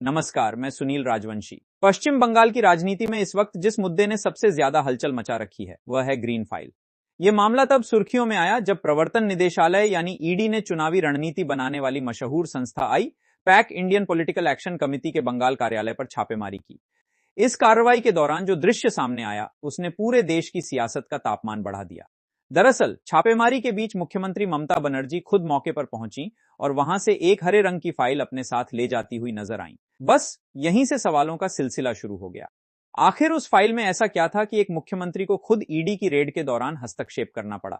नमस्कार, मैं सुनील राजवंशी। पश्चिम बंगाल की राजनीति में इस वक्त जिस मुद्दे ने सबसे ज्यादा हलचल मचा रखी है वह है ग्रीन फाइल। ये मामला तब सुर्खियों में आया जब प्रवर्तन निदेशालय यानी ईडी ने चुनावी रणनीति बनाने वाली मशहूर संस्था I PAC Indian political action committee के बंगाल कार्यालय पर छापेमारी की। इस कार्रवाई के दौरान जो दृश्य सामने आया उसने पूरे देश की सियासत का तापमान बढ़ा दिया। दरअसल छापेमारी के बीच मुख्यमंत्री ममता बनर्जी खुद मौके पर पहुंची और वहां से एक हरे रंग की फाइल अपने साथ ले जाती हुई नजर आईं। बस यहीं से सवालों का सिलसिला शुरू हो गया। आखिर उस फाइल में ऐसा क्या था कि एक मुख्यमंत्री को खुद ईडी की रेड के दौरान हस्तक्षेप करना पड़ा?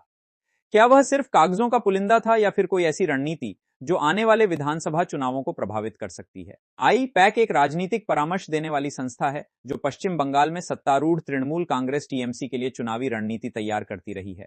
क्या वह सिर्फ कागजों का पुलिंदा था या फिर कोई ऐसी रणनीति जो आने वाले विधानसभा चुनावों को प्रभावित कर सकती है? पैक एक राजनीतिक परामर्श देने वाली संस्था है जो पश्चिम बंगाल में सत्तारूढ़ तृणमूल कांग्रेस टीएमसी के लिए चुनावी रणनीति तैयार करती रही है।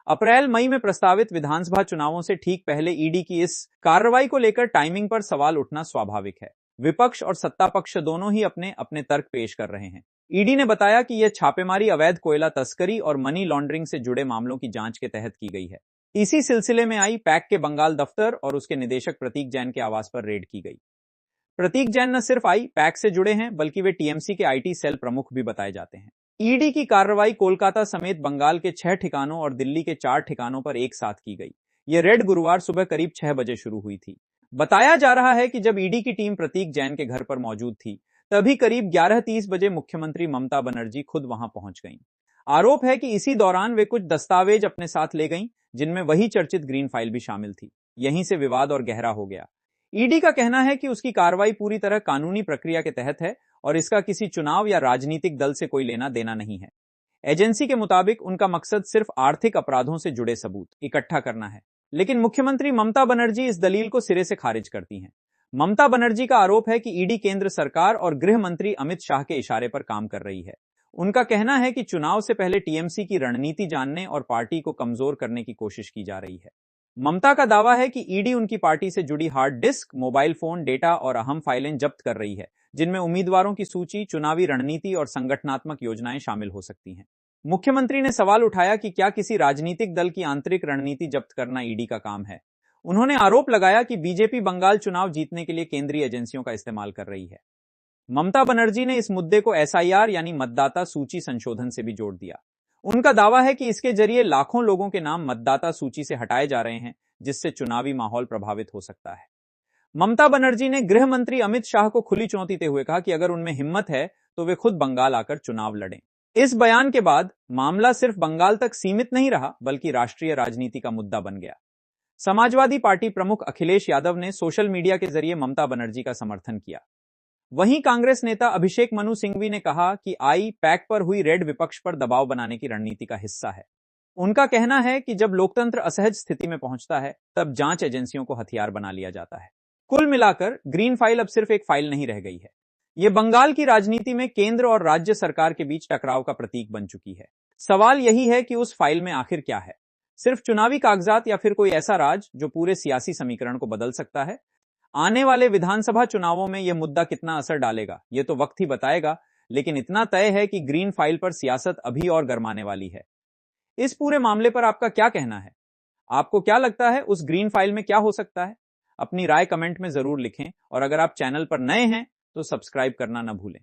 अप्रैल मई में प्रस्तावित विधानसभा चुनावों से ठीक पहले ईडी की इस कार्रवाई को लेकर टाइमिंग पर सवाल उठना स्वाभाविक है। विपक्ष और सत्ता पक्ष दोनों ही अपने अपने तर्क पेश कर रहे हैं। ईडी ने बताया कि यह छापेमारी अवैध कोयला तस्करी और मनी लॉन्ड्रिंग से जुड़े मामलों की जांच के तहत की गई है। इसी सिलसिले में आई पैक के बंगाल दफ्तर और उसके निदेशक प्रतीक जैन के आवास पर रेड की गई। प्रतीक जैन न सिर्फ पैक से जुड़े हैं बल्कि वे टीएमसी के आईटी सेल प्रमुख भी बताए जाते हैं। ईडी की कार्रवाई कोलकाता समेत बंगाल के 6 ठिकानों और दिल्ली के 4 ठिकानों पर एक साथ की गई। यह रेड गुरुवार सुबह करीब 6 बजे शुरू हुई थी। बताया जा रहा है कि जब ईडी की टीम प्रतीक जैन के घर पर मौजूद थी तभी करीब 11:30 बजे मुख्यमंत्री ममता बनर्जी खुद वहां पहुंच गईं। आरोप है कि इसी दौरान वे कुछ दस्तावेज अपने साथ ले गईं जिनमें वही चर्चित ग्रीन फाइल भी शामिल थी। यहीं से विवाद और गहरा हो गया। ईडी का कहना है कि उसकी कार्रवाई पूरी तरह कानूनी प्रक्रिया के तहत है और इसका किसी चुनाव या राजनीतिक दल से कोई लेना देना नहीं है। एजेंसी के मुताबिक उनका मकसद सिर्फ आर्थिक अपराधों से जुड़े सबूत इकट्ठा करना है। लेकिन मुख्यमंत्री ममता बनर्जी इस दलील को सिरे से खारिज करती हैं। ममता बनर्जी का आरोप है कि ईडी केंद्र सरकार और गृह मंत्री अमित शाह के इशारे पर काम कर रही है। उनका कहना है कि चुनाव से पहले टीएमसी की रणनीति जानने और पार्टी को कमजोर करने की कोशिश की जा रही है। ममता का दावा है कि ईडी उनकी पार्टी से जुड़ी hard disk, mobile phone data और अहम फाइलें जब्त कर रही है जिनमें उम्मीदवारों की सूची, चुनावी रणनीति और संगठनात्मक योजनाएं शामिल हो सकती हैं। मुख्यमंत्री ने सवाल उठाया कि क्या किसी राजनीतिक दल की आंतरिक रणनीति जब्त करना ईडी का काम है। उन्होंने आरोप लगाया कि बीजेपी बंगाल चुनाव जीतने के लिए केंद्रीय एजेंसियों का इस्तेमाल कर रही है। ममता बनर्जी ने इस मुद्दे को एसआईआर यानी मतदाता सूची संशोधन से भी जोड़ दिया। उनका दावा है कि इसके जरिए लाखों लोगों के नाम मतदाता सूची से हटाए जा रहे हैं जिससे चुनावी माहौल प्रभावित हो सकता है। ममता बनर्जी ने गृह मंत्री अमित शाह को खुली चुनौती देते हुए कहा कि अगर उनमें हिम्मत है तो वे खुद बंगाल आकर चुनाव लड़ें। इस बयान के बाद मामला सिर्फ बंगाल तक सीमित नहीं रहा बल्कि राष्ट्रीय राजनीति का मुद्दा बन गया। समाजवादी पार्टी प्रमुख अखिलेश यादव ने सोशल मीडिया के जरिए ममता बनर्जी का समर्थन किया। वहीं कांग्रेस नेता अभिषेक मनु सिंघवी ने कहा कि पैक पर हुई रेड विपक्ष पर दबाव बनाने की रणनीति का हिस्सा है। उनका कहना है कि जब लोकतंत्र असहज स्थिति में पहुंचता है तब जांच एजेंसियों को हथियार बना लिया जाता है। कुल मिलाकर ग्रीन फाइल अब सिर्फ एक फाइल नहीं रह गई है। यह बंगाल की राजनीति में केंद्र और राज्य सरकार के बीच टकराव का प्रतीक बन चुकी है। सवाल यही है कि उस फाइल में आखिर क्या है? सिर्फ चुनावी कागजात या फिर कोई ऐसा राज जो पूरे सियासी समीकरण को बदल सकता है? आने वाले विधानसभा चुनावों में यह मुद्दा कितना असर डालेगा यह तो वक्त ही बताएगा, लेकिन इतना तय है कि ग्रीन फाइल पर सियासत अभी और गरमाने वाली है। इस पूरे मामले पर आपका क्या कहना है? आपको क्या लगता है उस ग्रीन फाइल में क्या हो सकता है? अपनी राय कमेंट में जरूर लिखें और अगर आप चैनल पर नए हैं तो सब्सक्राइब करना न भूलें।